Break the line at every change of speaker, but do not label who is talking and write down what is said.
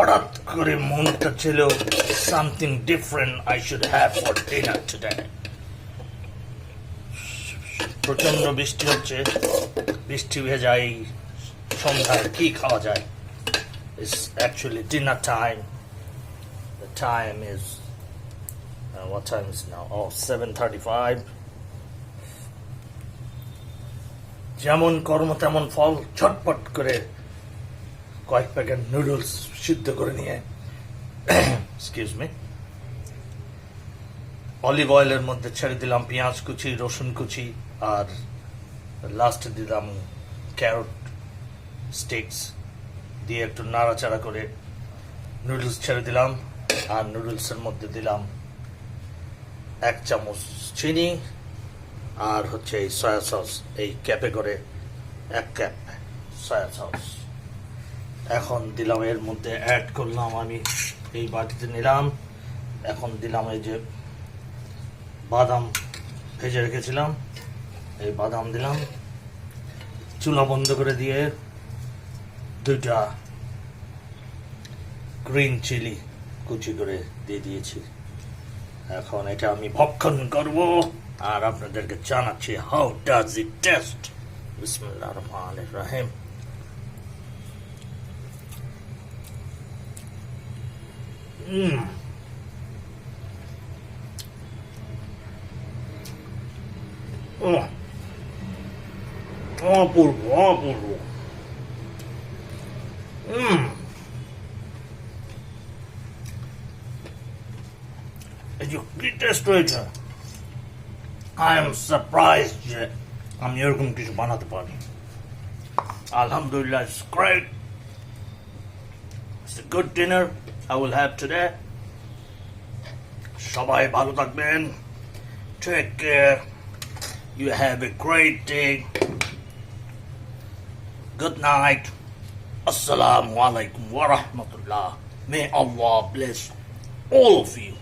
হঠাৎ করে মনটা ছিল something different I should have for dinner today. প্রচন্ড বৃষ্টি হচ্ছে, বৃষ্টি ভেজা এই সন্ধ্যায় কি খাওয়া যায়? It's actually dinner time. The time is what time is now? Oh, 7:35. যেমন কর্ম তেমন ফল, ঝটপট করে কয়েক প্যাকেট নুডলস সিদ্ধ করে নিয়ে এক্সকিউজ মি অলিভ অয়েলের মধ্যে ছেড়ে দিলাম পেঁয়াজ কুচি, রসুন কুচি, আর লাস্টে দিলাম ক্যারট স্টিক্স দিয়ে একটু নাড়াচাড়া করে নুডলস ছেড়ে দিলাম। আর নুডলসের মধ্যে দিলাম 1 চামচ চিনি আর হচ্ছে এই সয়া সস, এই ক্যাপে করে 1 ক্যাপ সয়া সস। এখন দিলাম এর মধ্যে অ্যাড করলাম, আমি এই বাটিতে নিলাম, এখন দিলাম এই যে বাদাম ভেজে রেখেছিলাম, এই বাদাম দিলাম, চুলা বন্ধ করে দিয়ে 2টা গ্রিন চিলি কুচি করে দিয়ে দিয়েছি। এখন এটা আমি ভক্ষণ করব আর আপনাদেরকে জানাচ্ছি হাউ ডাজ ইট টেস্ট। বিসমিল্লাহির রহমানির রহিম। অপূর্ব অপূর্ব। এই যে কি টেস্ট হয়েছে, আই এম সারপ্রাইজড যে আমি এরকম কিছু বানাতে পারি। আলহামদুলিল্লাহ, it's great. It's a good dinner I will have today. সবাই ভালো থাকবেন। Take care. You have a great day. Good night. Assalamu alaikum wa rahmatullah. May Allah bless all of you.